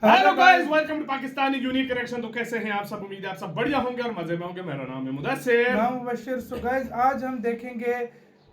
Hello guys, welcome to Pakistani unique correction. तो कैसे हैं आप सब? उम्मीद है आप सब बढ़िया होंगे और मजे में होंगे। मेरा नाम है मुदस्सिर। मैं हूं बशीर। सो गाइस, आज हम देखेंगे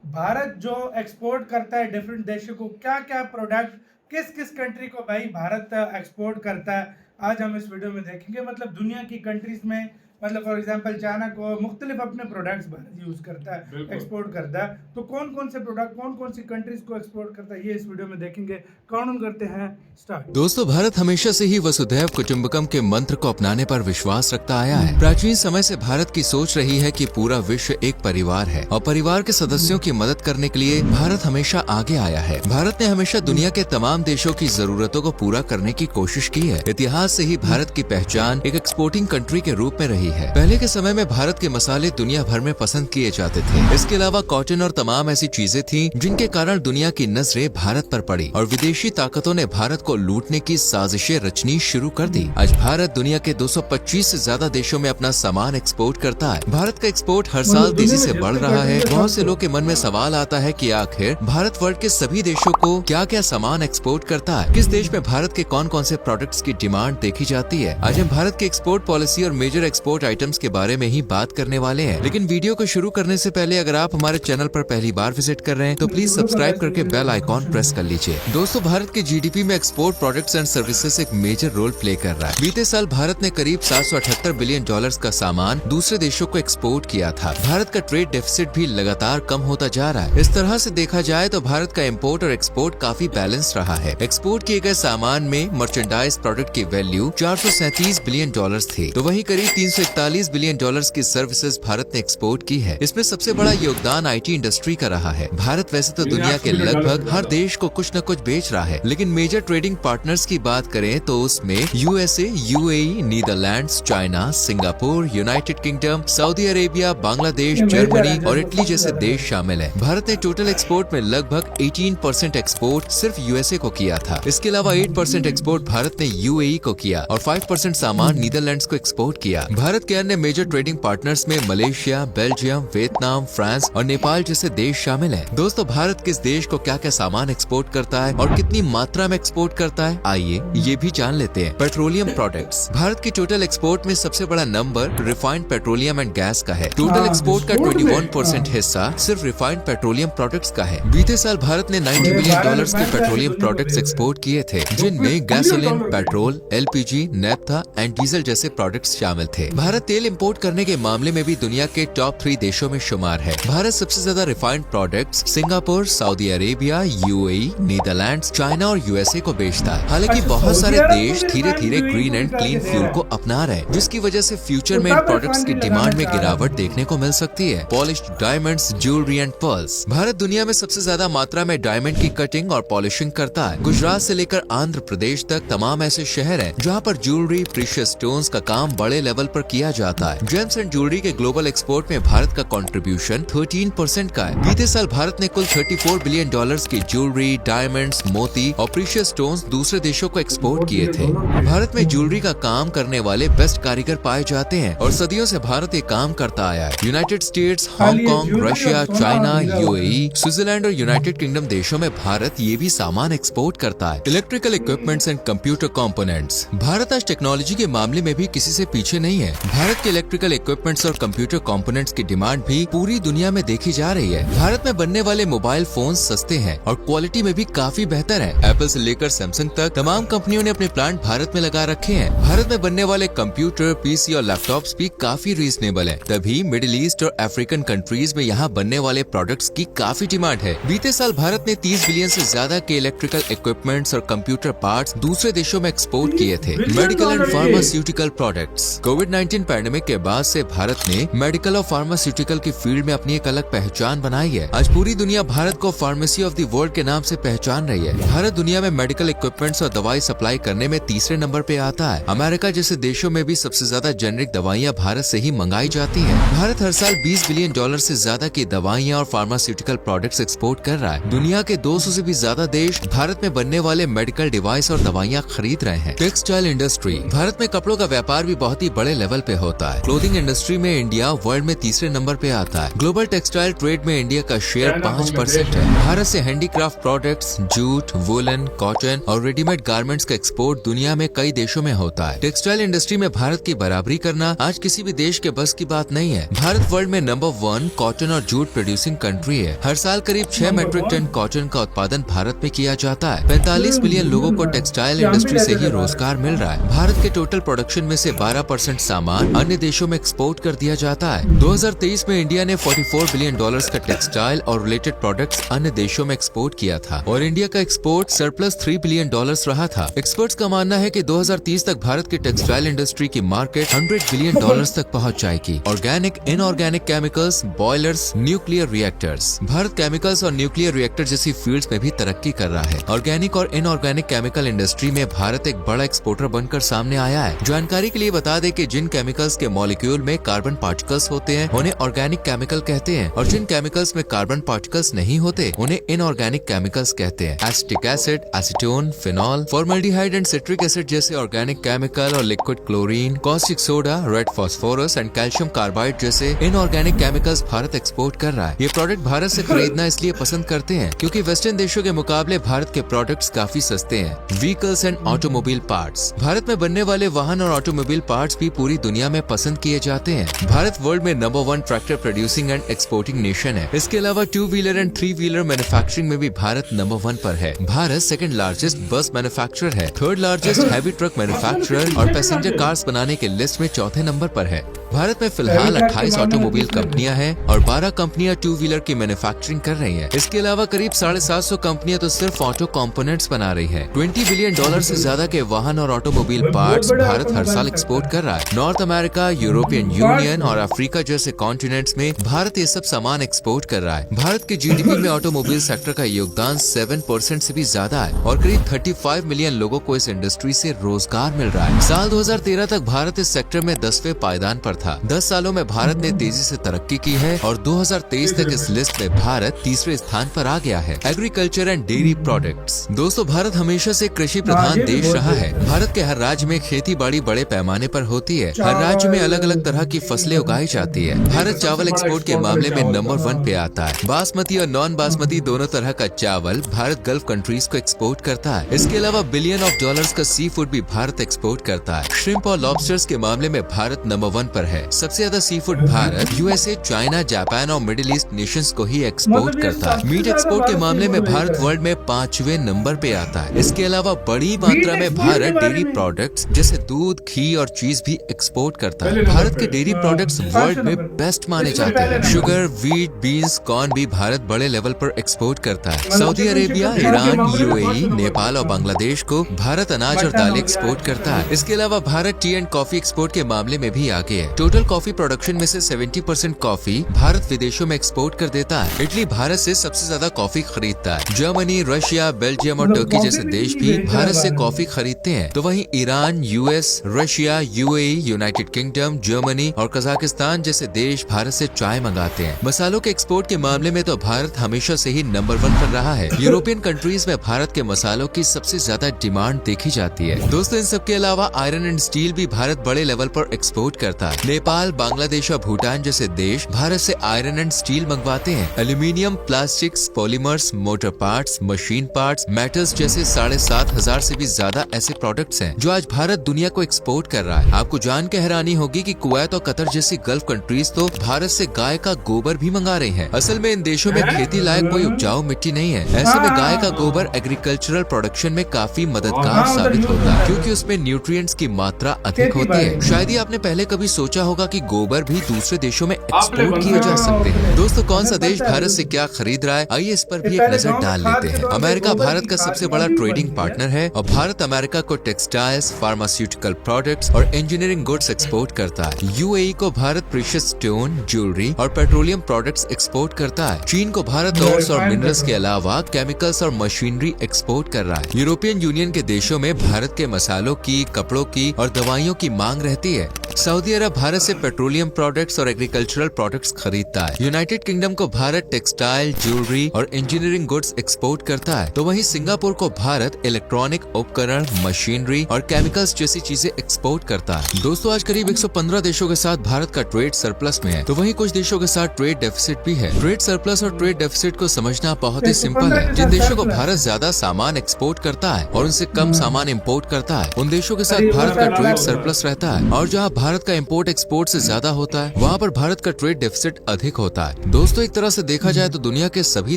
भारत जो एक्सपोर्ट करता है डिफरेंट देशों को, क्या क्या प्रोडक्ट किस किस कंट्री को भाई भारत एक्सपोर्ट करता है। आज हम इस वीडियो में देखेंगे, मतलब दुनिया की कंट्रीज में, मतलब फॉर एग्जांपल चाइना को मुख्तलिफ अपने प्रोडक्ट्स भारत यूज करता है, एक्सपोर्ट करता है। तो कौन कौन से प्रोडक्ट कौन कौन सी कंट्रीज को एक्सपोर्ट करता है, ये इस वीडियो में देखेंगे। काउंट करते हैं, स्टार्ट। दोस्तों, भारत हमेशा से ही वसुधैव कुटुंबकम के मंत्र को अपनाने पर विश्वास रखता आया है। प्राचीन समय से भारत की सोच रही है कि पूरा विश्व एक परिवार है और परिवार के सदस्यों की मदद करने के लिए भारत हमेशा आगे आया है। भारत ने हमेशा दुनिया के तमाम देशों की जरूरतों को पूरा करने की कोशिश की है। इतिहास से ही भारत की पहचान एक एक्सपोर्टिंग कंट्री के रूप में रही है। पहले के समय में भारत के मसाले दुनिया भर में पसंद किए जाते थे। इसके अलावा कॉटन और तमाम ऐसी चीजें थी जिनके कारण दुनिया की नजरें भारत पर पड़ी और विदेशी ताकतों ने भारत को लूटने की साजिशें रचनी शुरू कर दी। आज भारत दुनिया के 225 से ज्यादा देशों में अपना सामान एक्सपोर्ट करता है। भारत का एक्सपोर्ट हर साल तेजी से बढ़ रहा है। बहुत से लोग के मन में सवाल आता है कि आखिर भारत वर्ल्ड के सभी देशों को क्या क्या सामान एक्सपोर्ट करता है, किस देश में भारत के कौन कौन से प्रोडक्ट्स की डिमांड देखी जाती है। आज हम भारत की एक्सपोर्ट पॉलिसी और मेजर एक्सपोर्ट आइटम्स के बारे में ही बात करने वाले हैं। लेकिन वीडियो को शुरू करने से पहले अगर आप हमारे चैनल पर पहली बार विजिट कर रहे हैं तो प्लीज सब्सक्राइब करके बेल आइकॉन प्रेस कर लीजिए। दोस्तों, भारत के जीडीपी में एक्सपोर्ट प्रोडक्ट्स एंड सर्विसेज एक मेजर रोल प्ले कर रहा है। बीते साल भारत ने करीब 778 बिलियन डॉलर्स का सामान दूसरे देशों को एक्सपोर्ट किया था। भारत का ट्रेड डेफिसिट भी लगातार कम होता जा रहा है। इस तरह से देखा जाए तो भारत का इम्पोर्ट और एक्सपोर्ट काफी बैलेंस रहा है। एक्सपोर्ट किए गए सामान में मर्चेंडाइज प्रोडक्ट की वैल्यू 437 बिलियन डॉलर्स थी, तो वहीं करीब 341 बिलियन डॉलर्स की सर्विसेज भारत ने एक्सपोर्ट की है। इसमें सबसे बड़ा योगदान आईटी इंडस्ट्री का रहा है। भारत वैसे तो दुनिया के लगभग हर देश को कुछ न कुछ बेच रहा है, लेकिन मेजर ट्रेडिंग पार्टनर्स की बात करें तो उसमें USA, UAE, Netherlands, China, Singapore, United kingdom, Saudi Arabia, Bangladesh, Germany और इटली जैसे देश शामिल हैं। भारत ने टोटल एक्सपोर्ट में लगभग 18% एक्सपोर्ट सिर्फ यूएसए को किया था। इसके अलावा 8% एक्सपोर्ट भारत ने यूएई को किया और 5% सामान नीदरलैंड्स को एक्सपोर्ट किया। भारत के अन्य मेजर ट्रेडिंग पार्टनर्स में मलेशिया, बेल्जियम, वियतनाम, फ्रांस और नेपाल जैसे देश शामिल हैं। दोस्तों, भारत किस देश को क्या क्या सामान एक्सपोर्ट करता है और कितनी मात्रा में एक्सपोर्ट करता है, आइए ये भी जान लेते हैं। Petroleum products. भारत की टोटल एक्सपोर्ट में सबसे बड़ा number refined petroleum and gas का है। टोटल एक्सपोर्ट का 21% हिस्सा सिर्फ रिफाइंड पेट्रोलियम प्रोडक्ट्स का है। बीते साल भारत ने 90 बिलियन डॉलर्स के पेट्रोलियम प्रोडक्ट्स एक्सपोर्ट किए थे, जिनमें gasoline, petrol, LPG, naphtha and diesel जैसे प्रोडक्ट्स शामिल थे। भारत तेल इंपोर्ट करने के मामले में भी दुनिया के टॉप 3 देशों में शुमार है। भारत सबसे ज्यादा refined products Singapore, Saudi Arabia, UAE, Netherlands, China और यूएसए को बेचता है। हालांकि बहुत सारे देश धीरे धीरे ग्रीन एंड क्लीन फ्यूल को अपना रहे हैं, जिसकी वजह से फ्यूचर में इन प्रोडक्ट्स की डिमांड में गिरावट देखने को मिल सकती है। Polished diamonds, jewellery and pearls. Bharat दुनिया में सबसे ज्यादा मात्रा में डायमंड की कटिंग और पॉलिशिंग करता है। गुजरात से लेकर आंध्र प्रदेश तक तमाम ऐसे शहर हैं जहां पर ज्वेलरी, प्रीशियस स्टोन्स का काम बड़े लेवल पर किया जाता है। जेम्स एंड ज्वेलरी के ग्लोबल एक्सपोर्ट में भारत का कंट्रीब्यूशन 13% का है। बीते साल भारत ने कुल 34 बिलियन डॉलर्स की ज्वेलरी, डायमंड्स, मोती और प्रीशियस स्टोन्स दूसरे देशों को एक्सपोर्ट किए थे। भारत में ज्वेलरी का काम करने वाले बेस्ट कारीगर पाए जाते हैं और सदियों से भारत ये काम करता आया है। United states, Hong Kong, Russia, China, UAE, Switzerland और यूनाइटेड किंगडम देशों में भारत ये भी सामान एक्सपोर्ट करता है। Electrical equipments and computer components. Bharat आज टेक्नोलॉजी के मामले में भी किसी से पीछे नहीं है। भारत के इलेक्ट्रिकल इक्विपमेंट्स और कंप्यूटर कंपोनेंट्स की डिमांड भी पूरी दुनिया में देखी जा रही है। भारत में बनने वाले मोबाइल फोन सस्ते हैं और क्वालिटी में भी काफी बेहतर है। एप्पल से लेकर सैमसंग तक तमाम कंपनियों ने अपने प्लांट भारत में लगा रखे हैं। भारत में बनने वाले कंप्यूटर, पीसी और लैपटॉप्स भी काफी रीजनेबल है। तभी मिडिल ईस्ट और अफ्रीकन कंट्रीज में यहाँ बनने वाले प्रोडक्ट्स की काफी डिमांड है। बीते साल भारत ने 30 बिलियन से ज्यादा के इलेक्ट्रिकल इक्विपमेंट्स और कंप्यूटर पार्ट्स दूसरे देशों में एक्सपोर्ट किए थे। Medical and pharmaceutical products. Covid pandemic के बाद से भारत ने मेडिकल और फार्मास्यूटिकल की फील्ड में अपनी एक अलग पहचान बनाई है। आज पूरी दुनिया भारत को फार्मेसी ऑफ द वर्ल्ड के नाम से पहचान रही है। भारत दुनिया में मेडिकल इक्विपमेंट्स और दवाई सप्लाई करने में तीसरे नंबर पे आता है। अमेरिका जैसे देशों में भी सबसे ज्यादा जेनेरिक दवाइयाँ भारत से ही मंगाई जाती हैं। भारत हर साल $20 बिलियन से ज्यादा की दवाइयाँ और फार्मास्यूटिकल प्रोडक्ट्स एक्सपोर्ट कर रहा है। दुनिया के 200 से भी ज्यादा देश भारत में बनने वाले मेडिकल डिवाइस और दवाइयाँ खरीद रहे हैं। टेक्सटाइल इंडस्ट्री, भारत में कपड़ों का व्यापार भी बहुत ही बड़े लेवल पे होता है। क्लोथिंग इंडस्ट्री में इंडिया वर्ल्ड में तीसरे नंबर पे आता है। ग्लोबल टेक्सटाइल ट्रेड में इंडिया का शेयर 5% है। भारत से handicraft products, jute, woollen, cotton और रेडीमेड गारमेंट्स का एक्सपोर्ट दुनिया में कई देशों में होता है। टेक्सटाइल इंडस्ट्री में भारत की बराबरी करना आज किसी भी देश के बस की बात नहीं है। भारत वर्ल्ड में नंबर 1 कॉटन और जूट प्रोड्यूसिंग कंट्री है। हर साल करीब 6 मैट्रिक टन कॉटन का उत्पादन भारत में किया जाता है। 45 मिलियन लोगों को टेक्सटाइल इंडस्ट्री से ही रोजगार मिल रहा है। भारत के टोटल प्रोडक्शन में से 12% सामान अन्य देशों में एक्सपोर्ट कर दिया जाता है। 2023 में इंडिया ने $44 बिलियन का टेक्सटाइल और रिलेटेड प्रोडक्ट्स अन्य देशों में एक्सपोर्ट किया था और इंडिया का एक्सपोर्ट सरप्लस $3 बिलियन रहा था। एक्सपर्ट्स का मानना है कि 2030 तक भारत की टेक्सटाइल इंडस्ट्री की मार्केट $100 बिलियन तक पहुंच जाएगी। Organic, inorganic chemicals, boilers, nuclear reactors. Bharat chemicals और न्यूक्लियर रिएक्टर जैसी फील्ड्स में भी तरक्की कर रहा है। ऑर्गेनिक और इनऑर्गेनिक केमिकल इंडस्ट्री में भारत एक बड़ा एक्सपोर्टर बनकर सामने आया है। जानकारी के लिए बता दें कि जिन केमिकल्स के मॉलिक्यूल में कार्बन पार्टिकल्स होते हैं उन्हें ऑर्गेनिक केमिकल कहते हैं और जिन केमिकल्स में कार्बन पार्टिकल्स नहीं होते उन्हें इनऑर्गेनिक केमिकल्स कहते हैं। Acetic acid, acetone, phenol, formaldehyde and citric acid जैसे ऑर्गेनिक केमिकल और liquid chlorine, caustic soda, red phosphorus and calcium carbide जैसे इनऑर्गेनिक केमिकल्स भारत एक्सपोर्ट कर रहा है। ये प्रोडक्ट भारत से खरीदना इसलिए पसंद करते हैं क्योंकि वेस्टर्न देशों के मुकाबले भारत के प्रोडक्ट्स काफी सस्ते हैं। Vehicles and automobile parts, Bharat में बनने वाले वाहन और ऑटोमोबाइल पार्ट्स भी पूरी दुनिया में पसंद किए जाते हैं। भारत वर्ल्ड में number 1 tractor producing and exporting nation है। इसके अलावा 2 व्हीलर एंड 3 व्हीलर मैन्युफैक्चरिंग में भी भारत नंबर 1 पर है। भारत सेकंड लार्जेस्ट बस मैन्युफैक्चरर है, third largest heavy truck manufacturer और पैसेंजर कार्स बनाने के लिस्ट में चौथे नंबर पर है। भारत में फिलहाल 28 ऑटोमोबाइल कंपनियां हैं और 12 कंपनियां 2 व्हीलर की मैन्युफैक्चरिंग कर रही हैं। इसके अलावा करीब 750 कंपनियां तो सिर्फ ऑटो कंपोनेंट्स बना रही हैं। $20 बिलियन से ज्यादा के वाहन और ऑटोमोबाइल पार्ट्स भारत हर साल एक्सपोर्ट कर रहा है। नॉर्थ अमेरिका, यूरोपियन यूनियन और अफ्रीका जैसे कॉन्टिनेंट्स में भारत ये सब सामान एक्सपोर्ट कर रहा है। भारत के जीडीपी में ऑटोमोबाइल सेक्टर का योगदान 7% से भी ज्यादा है और करीब 35 मिलियन लोगों को इस इंडस्ट्री से रोजगार मिल रहा है। साल 2013 तक भारत इस सेक्टर में 10वें पायदान पर था। 10 सालों में भारत ने तेजी से तरक्की की है और 2023 तक इस लिस्ट में भारत तीसरे स्थान पर आ गया है। एग्रीकल्चर एंड डेयरी प्रोडक्ट्स, दोस्तों भारत हमेशा से कृषि प्रधान देश रहा है। भारत के हर राज्य में खेती बाड़ी बड़े पैमाने पर होती है। हर राज्य में अलग अलग तरह की फसलें उगाई जाती है। भारत चावल एक्सपोर्ट के मामले में नंबर 1 पे आता है। बासमती और नॉन बासमती दोनों तरह का चावल भारत गल्फ कंट्रीज को एक्सपोर्ट करता है। इसके अलावा बिलियन ऑफ डॉलर्स का सी फूड भी भारत एक्सपोर्ट करता है। श्रिम्प और लॉबस्टर्स के मामले में भारत नंबर 1 पर है। सबसे ज्यादा seafood Bharat USA, China, Japan और मिडिल ईस्ट नेशंस को ही एक्सपोर्ट करता है। मीट एक्सपोर्ट के मामले में भारत वर्ल्ड में 5वें नंबर पे आता है। इसके अलावा बड़ी मात्रा में भारत डेयरी प्रोडक्ट्स जैसे दूध, घी और चीज भी एक्सपोर्ट करता है। भारत के डेयरी प्रोडक्ट्स वर्ल्ड में बेस्ट माने जाते हैं। शुगर, व्हीट, बीन्स, कॉर्न भी भारत बड़े लेवल पर एक्सपोर्ट करता है। Saudi Arabia, Iran, UAE, Nepal और बांग्लादेश को भारत अनाज और दालें एक्सपोर्ट करता है। इसके अलावा Bharat T and coffee export के मामले में भी आगे है। टोटल कॉफी प्रोडक्शन में से 70% कॉफी भारत विदेशों में एक्सपोर्ट कर देता है। इटली भारत से सबसे ज्यादा कॉफी खरीदता है। जर्मनी, रशिया, बेल्जियम और टर्की जैसे देश भी भारत से कॉफी खरीदते हैं। तो वहीं Iran, US, Russia, UAE, United kingdom, Germany और कजाकिस्तान जैसे देश भारत से चाय मंगाते हैं। मसालों के एक्सपोर्ट के मामले में तो भारत हमेशा से ही नंबर 1 पर रहा है। यूरोपियन कंट्रीज में भारत के मसालों की सबसे ज्यादा डिमांड देखी जाती है। दोस्तों इन सब के अलावा आयरन एंड स्टील भी भारत बड़े लेवल पर एक्सपोर्ट करता है। नेपाल, बांग्लादेश और भूटान जैसे देश भारत से आयरन एंड स्टील मंगवाते हैं। Aluminium, plastics, polymers, motor parts, machine parts, metals जैसे 7,500 से भी ज्यादा ऐसे प्रोडक्ट्स हैं जो आज भारत दुनिया को एक्सपोर्ट कर रहा है। आपको जान के हैरानी होगी कि कुवैत और कतर जैसी गल्फ कंट्रीज तो भारत से गाय का गोबर भी मंगा रहे हैं। असल में इन देशों में खेती लायक कोई उपजाऊ मिट्टी नहीं है। ऐसे में गाय का गोबर एग्रीकल्चरल प्रोडक्शन में काफी मददगार साबित होता है क्योंकि उसमें न्यूट्रिएंट्स की मात्रा अधिक होती है। शायद ही आपने पहले कभी सोचा सोचा होगा कि गोबर भी दूसरे देशों में एक्सपोर्ट बनवाया किए जा सकते हैं। दोस्तों, कौन सा हमें देश पता है भारत से बिल्कुल। क्या खरीद रहा है, आइए इस पर भी एक पहले नजर गांव में डाल खाद लेते के हैं। तौर पे अमेरिका गोबर भारत की का खाद सबसे बड़ा भी ट्रेडिंग बनती है। पार्टनर है और भारत अमेरिका को टेक्सटाइल्स, फार्मास्यूटिकल प्रोडक्ट्स और इंजीनियरिंग गुड्स एक्सपोर्ट करता है। यूएई को भारत प्रीशियस स्टोन, ज्वेलरी और पेट्रोलियम प्रोडक्ट्स एक्सपोर्ट करता है। चीन को भारत ऑयल्स और मिनरल्स के अलावा केमिकल्स और मशीनरी एक्सपोर्ट कर रहा है। यूरोपियन यूनियन के देशों में भारत के मसालों की, कपड़ों की और दवाइयों की मांग रहती है। सऊदी अरब भारत से पेट्रोलियम प्रोडक्ट्स और एग्रीकल्चरल प्रोडक्ट्स खरीदता है। यूनाइटेड किंगडम को भारत टेक्सटाइल, ज्वेलरी और इंजीनियरिंग गुड्स एक्सपोर्ट करता है, तो वहीं सिंगापुर को भारत इलेक्ट्रॉनिक उपकरण, मशीनरी और केमिकल्स जैसी चीजें एक्सपोर्ट करता है। दोस्तों, आज करीब 115 देशों के साथ भारत का ट्रेड सरप्लस में है, तो वहीं कुछ देशों के साथ ट्रेड डेफिसिट भी है। ट्रेड सरप्लस और ट्रेड डेफिसिट को समझना बहुत ही सिंपल है। जिन देशों को भारत ज्यादा सामान एक्सपोर्ट करता है और उनसे कम सामान इम्पोर्ट करता है, उन देशों के साथ भारत का ट्रेड सरप्लस रहता है। और जहाँ भारत का इम्पोर्ट एक्सपोर्ट से ज्यादा होता है, वहाँ पर भारत का ट्रेड डेफिसिट अधिक होता है। दोस्तों, एक तरह से देखा जाए तो दुनिया के सभी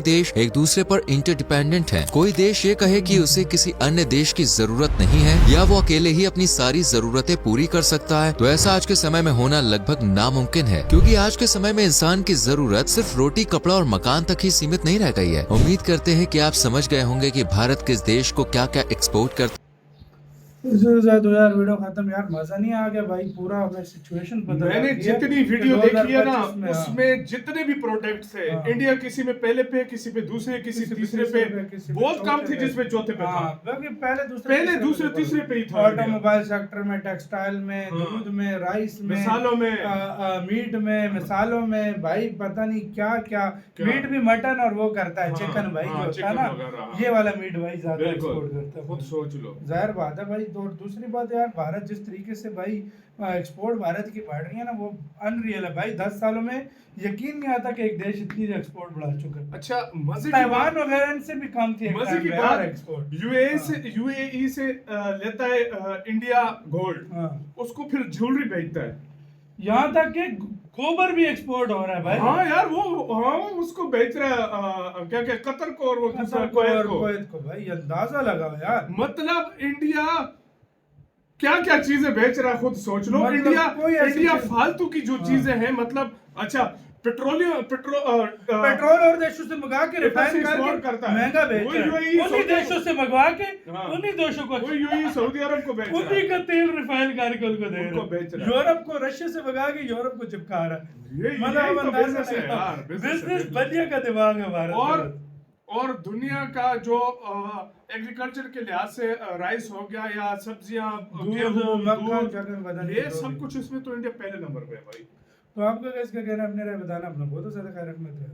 देश एक दूसरे पर इंटरडिपेंडेंट हैं। कोई देश ये कहे कि उसे किसी अन्य देश की जरूरत नहीं है या वो अकेले ही अपनी सारी जरूरतें पूरी कर सकता है, तो ऐसा आज के समय में होना लगभग नामुमकिन है, क्योंकि आज के समय में इंसान की जरूरत सिर्फ रोटी, कपड़ा और मकान तक ही सीमित नहीं रह गई है। उम्मीद करते हैं कि आप समझ गए होंगे कि भारत किस देश को क्या क्या एक्सपोर्ट करता तो यार वीडियो खत्म। यार मजा नहीं आ गया भाई, पूरा हमें सिचुएशन पता मैंने लग गया जितनी कि वीडियो देखी है ना, 2025 में, हाँ। उसमें जितने भी प्रोडक्ट्स है, हाँ। इंडिया किसी में पहले पे, किसी पे दूसरे, किसी तीसरे पे, किसी पे बहुत कम चौथे थे पे। जिसमें चौथे पे था। हाँ, क्योंकि पहले दूसरे तीसरे पे ही था इंडिया। ऑटोमोबाइल सेक्टर में, टेक्सटाइल में, हाँ। दूध में, राइस में, मिसालों में, मीट में, मिसालों में, भाई पता नहीं क्या क्या। मीट भी मटन और वो करता है, हाँ, चिकन भाई, हाँ, जो होता है चिकन ना, वगैरह, हाँ। ये वाला मीट भाई ज्यादा बिल्कुल, एक्सपोर्ट करता है। खुद सोच लो। जाहिर बात है भाई। तो दूसरी बात यार, भारत जिस तरीके से भाई एक्सपोर्ट भारत की बढ़ रही है ना, वो अनरियल है भाई। 10 सालों में यकीन नहीं आता कि एक देश इतनी एक्सपोर्ट बढ़ा चुका है। अच्छा, मजे की ताइवान बात, वगैरह से भी कम थी एक मजे टाइम की पे बात, यार एक्सपोर्ट। यूएई से लेता है इंडिया गोल्ड, हाँ। उसको फिर ज्वेलरी बेचता है। यहाँ तक कि गोबर भी एक्सपोर्ट हो रहा है भाई। हाँ यार, वो उसको बेच रहा है, क्या क्या, कतर को और वो दूसरा कुवैत को। कुवैत को भाई, अंदाजा लगाओ यार। मतलब इंडिया क्या क्या चीजें बेच रहा है, खुद सोच लो। मतलब कोई ऐसी इंडिया चीज- फालतू की जो चीजें हैं, मतलब अच्छा, पेट्रोल और देशों से मंगा के रिफाइन export करता करके है। महंगा बेच वही रहा है। UAE उन्हीं देशों से मंगवा के, हाँ। उन्हीं देशों को, वो यूएई सऊदी अरब को बेच रहा उन्हीं है। का तेल रिफाइन करके उनको दे उनको बेच रहा है। यूरोप को, रशिया से मंगा के यूरोप को चिपका रहा है। यही मतलब तो अंदाजा business है लगाओ। यार, business है, बिजनेस business। बनिया का दिमाग है भारत में। और दुनिया का जो एग्रीकल्चर के लिहाज से राइस हो गया या सब्जियां, गेहूं, मक्खन, दूध, चकन, बदाम, ये जो सब भी। कुछ इसमें तो इंडिया पहले नंबर पे है भाई। तो आपका इसका कहना, अपने राय बताना, अपना बहुत ज्यादा ख्याल रखना चाहिए।